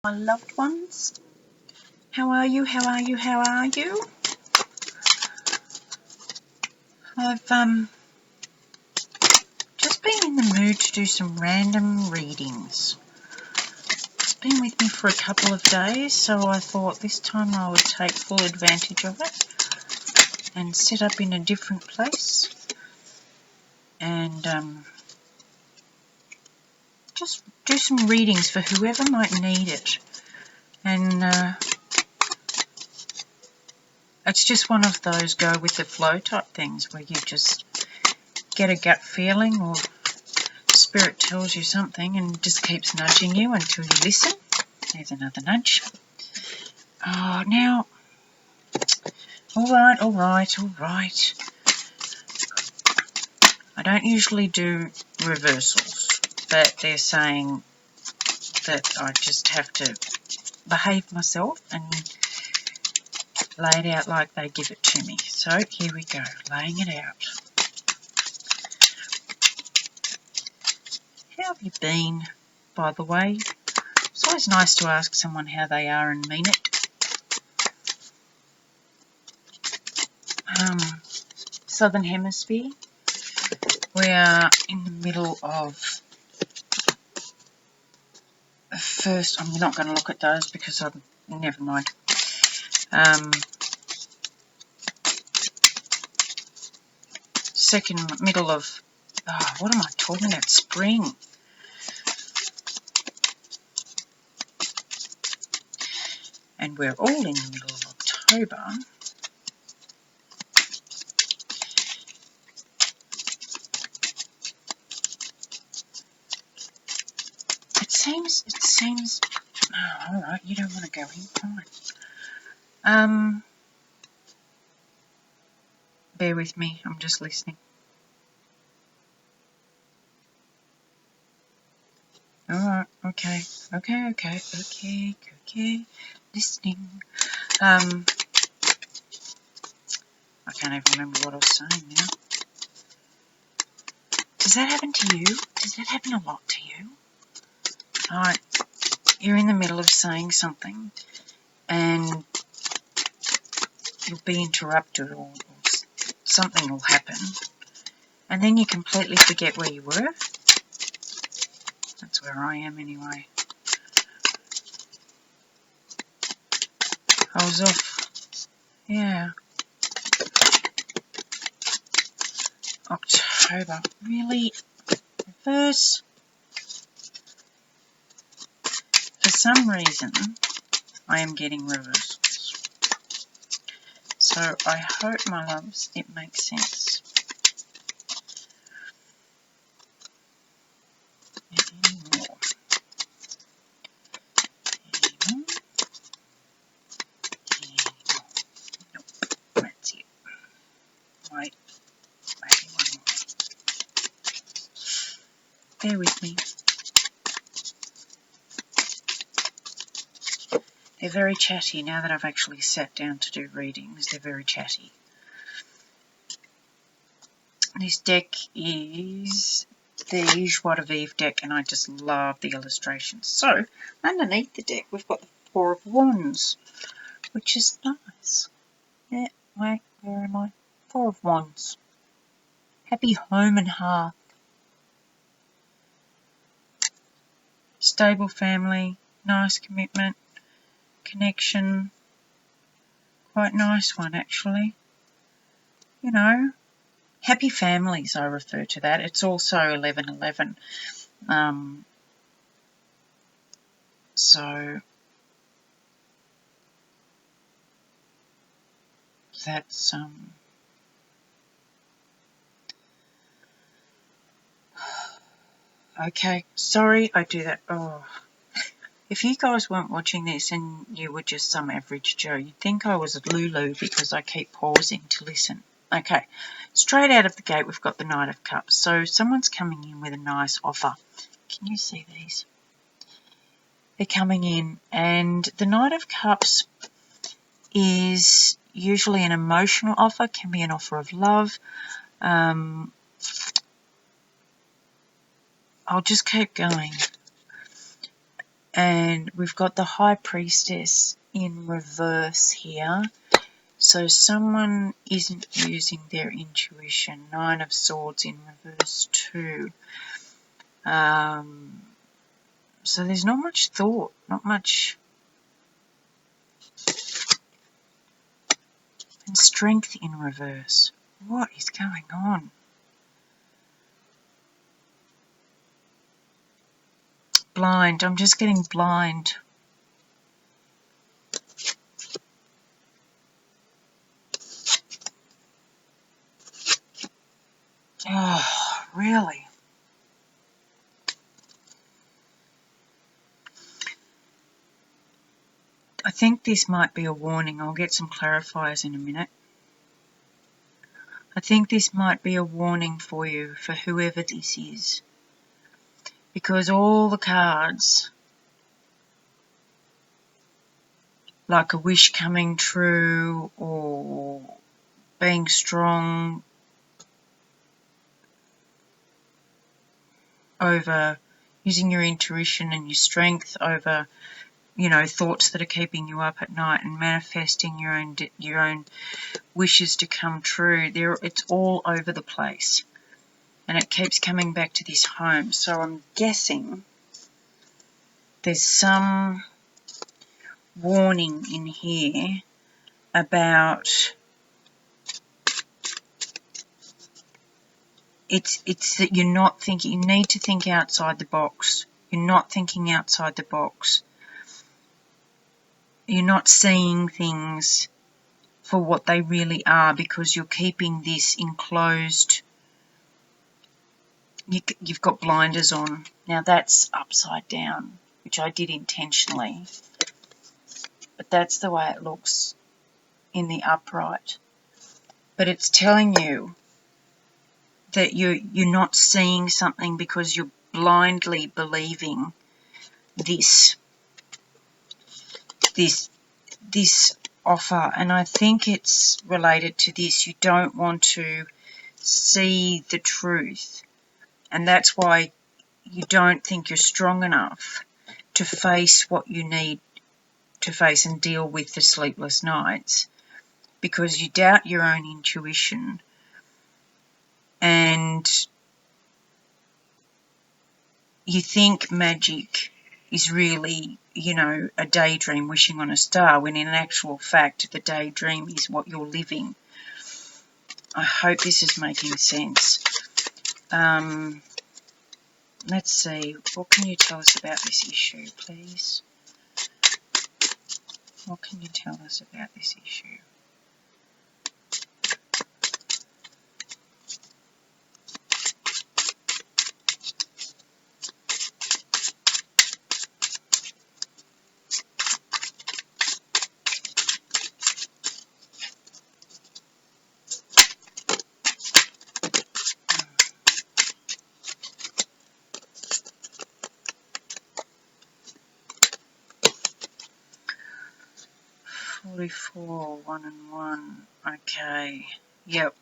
my loved ones. How are you? How are you? How are you? I've just been in the mood to do some random readings. It's been with me for a couple of days, so I thought this time I would take full advantage of it and set up in a different place and just do some readings for whoever might need it. And it's just one of those go with the flow type things where you just get a gut feeling or spirit tells you something and just keeps nudging you until you listen. There's another nudge. Oh, now, all right. I don't usually do reversals, but they're saying that I just have to behave myself and lay it out like they give it to me. So here we go, laying it out. How have you been, by the way? It's always nice to ask someone how they are and mean it. Southern Hemisphere. We are in the middle of first. I'm not going to look at those because never mind. Second, middle of, what am I talking about? Spring. And we're all in the middle of October. It seems, oh, all right, you don't want to go in, fine. Bear with me, I'm just listening. All right, okay, listening. I can't even remember what I was saying now. Does that happen to you? Does that happen a lot to you? Alright, you're in the middle of saying something and you'll be interrupted or something will happen and then you completely forget where you were. That's where I am anyway. I was off, yeah, October. Really? Reverse? For some reason, I am getting reversals. So I hope, my loves, it makes sense. Anymore. Nope, that's it. Wait, maybe one more. Bear with me. They're very chatty now that I've actually sat down to do readings. They're very chatty. This deck is the Joie de Vivre deck, and I just love the illustrations. So, underneath the deck, we've got the Four of Wands, which is nice. Yeah, wait, where am I? Four of Wands. Happy home and hearth. Stable family, nice commitment, connection. Quite nice one, actually. You know, happy families, I refer to that. It's also 11/11. So that's okay. Sorry, I do that. Oh, if you guys weren't watching this and you were just some average Joe, you'd think I was Lulu because I keep pausing to listen. Okay, straight out of the gate, we've got the Knight of Cups. So someone's coming in with a nice offer. Can you see these? They're coming in, and the Knight of Cups is usually an emotional offer, can be an offer of love. I'll just keep going. And we've got the High Priestess in reverse here. So someone isn't using their intuition. Nine of Swords in reverse too. So there's not much thought, not much. And Strength in reverse. What is going on? Blind. I'm just getting blind. Oh, really? I think this might be a warning. I'll get some clarifiers in a minute. I think this might be a warning for you, for whoever this is. Because all the cards, like a wish coming true or being strong over using your intuition and your strength over, you know, thoughts that are keeping you up at night and manifesting your own wishes to come true. It's all over the place. And it keeps coming back to this home. So I'm guessing there's some warning in here about it's that you're not thinking. You need to think outside the box. You're not thinking outside the box. You're not seeing things for what they really are because you're keeping this enclosed. You've got blinders on. Now that's upside down, which I did intentionally. But that's the way it looks in the upright. But it's telling you that you're not seeing something because you're blindly believing this offer. And I think it's related to this. You don't want to see the truth. And that's why you don't think you're strong enough to face what you need to face and deal with the sleepless nights, because you doubt your own intuition and you think magic is really, you know, a daydream wishing on a star, when in actual fact the daydream is what you're living. I hope this is making sense. Let's see, what can you tell us about this issue, please? What can you tell us about this issue? $44, 1 and 1. Okay. Yep.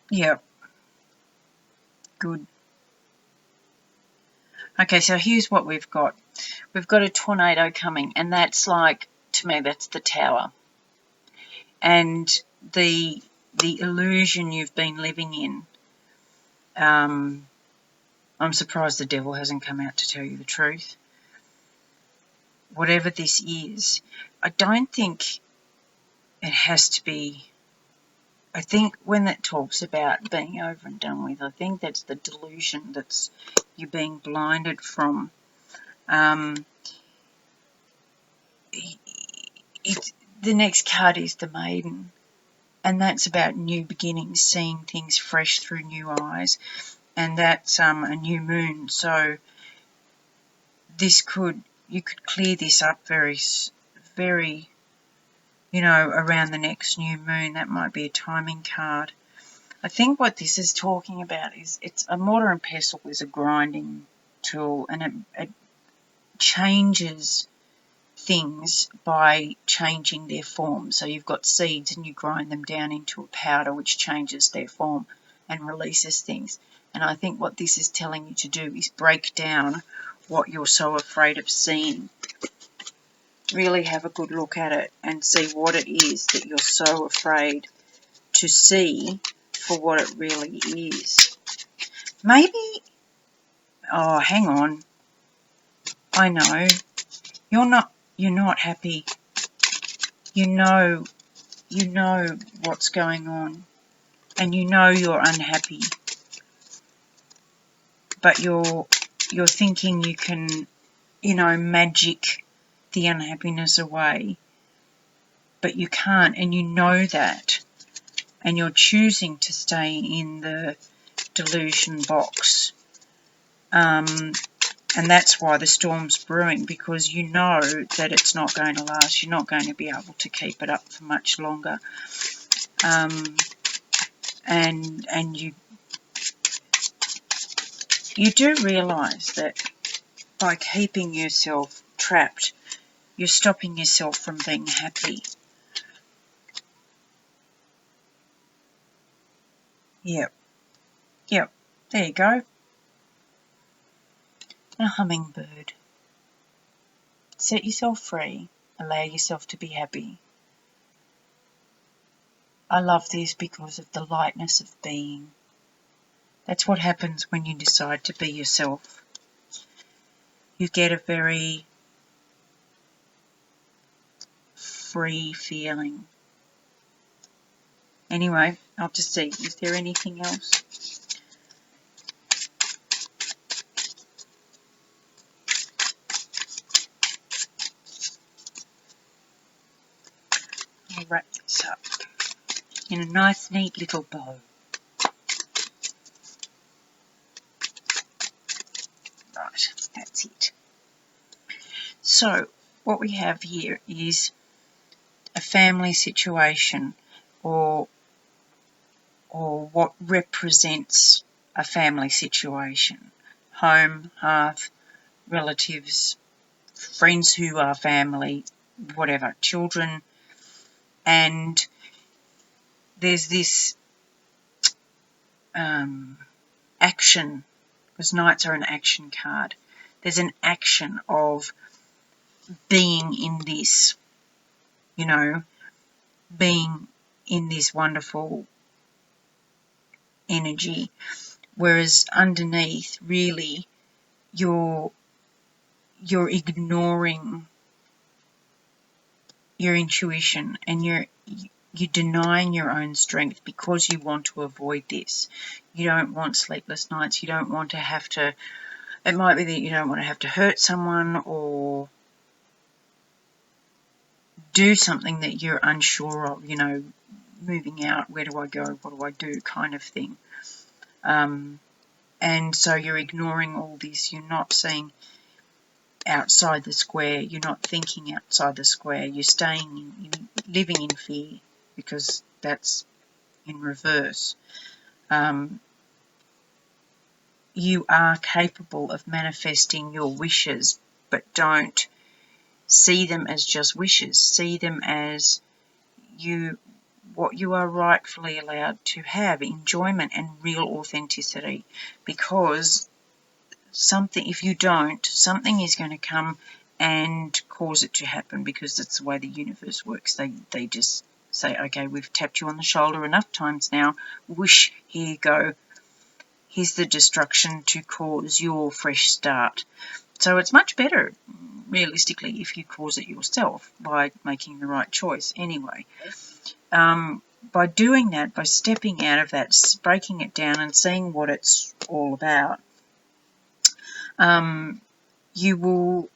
Yep. Good. Okay, so here's what we've got. We've got a tornado coming, and that's like, to me, that's the tower. And the illusion you've been living in, I'm surprised the devil hasn't come out to tell you the truth. Whatever this is, I don't think it has to be. I think when it talks about being over and done with, I think that's the delusion that's you're being blinded from. The next card is the Maiden, and that's about new beginnings, seeing things fresh through new eyes, and that's a new moon. So you could clear this up very, you know, around the next new moon. That might be a timing card. I think what this is talking about is it's a mortar and pestle is a grinding tool, and it changes things by changing their form. So you've got seeds and you grind them down into a powder which changes their form and releases things. And I think what this is telling you to do is break down what you're so afraid of seeing. Really have a good look at it and see what it is that you're so afraid to see for what it really is. Maybe, oh, hang on. I know. You're not happy. You know what's going on, and you know you're unhappy. But you're thinking you can, magic the unhappiness away. But you can't, and you know that. And you're choosing to stay in the delusion box. And that's why the storm's brewing, because you know that it's not going to last. You're not going to be able to keep it up for much longer. And you do realise that by keeping yourself trapped, you're stopping yourself from being happy. Yep. There you go. A hummingbird. Set yourself free. Allow yourself to be happy. I love this because of the lightness of being. That's what happens when you decide to be yourself. You get a very free feeling. Anyway, I'll just see. Is there anything else? I'll wrap this up in a nice, neat little bow. Right, that's it. So, what we have here is a family situation, or what represents a family situation. Home, hearth, relatives, friends who are family, whatever, children, and there's this action, because Knights are an action card. There's an action of being in this, being in this wonderful energy, whereas underneath, really, you're ignoring your intuition, and you're denying your own strength because you want to avoid this. You don't want sleepless nights. You don't want to have to, it might be that you don't want to have to hurt someone or do something that you're unsure of, moving out, where do I go, what do I do, kind of thing. And so you're ignoring all this. You're not seeing outside the square. You're not thinking outside the square. You're staying living in fear, because that's in reverse. You are capable of manifesting your wishes, but don't see them as just wishes. See them as what you are rightfully allowed to have, enjoyment and real authenticity, because if you don't, something is going to come and cause it to happen, because that's the way the universe works. They just say, okay, we've tapped you on the shoulder enough times now, whoosh, here you go. Here's the destruction to cause your fresh start. So it's much better, realistically, if you cause it yourself by making the right choice anyway. By doing that, by stepping out of that, breaking it down and seeing what it's all about, you will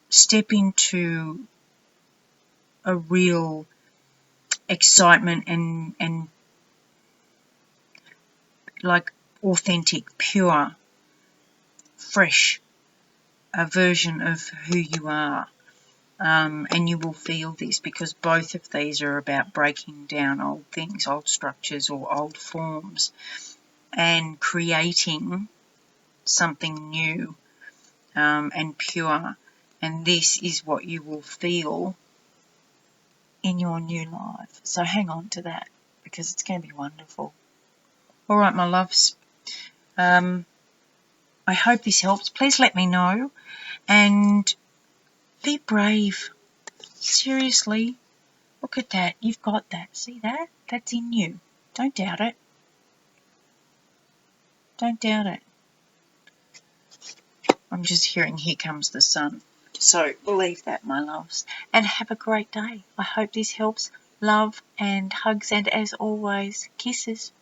step into a real excitement and like authentic, pure, fresh version of who you are. And you will feel this, because both of these are about breaking down old things, old structures or old forms, and creating something new and pure. And this is what you will feel in your new life. So hang on to that, because it's going to be wonderful. All right, my loves. I hope this helps. Please let me know and be brave. Seriously, look at that. You've got that. See that? That's in you. Don't doubt it. Don't doubt it. I'm just hearing here comes the sun. So believe that, my loves. And have a great day. I hope this helps. Love and hugs, and as always, kisses.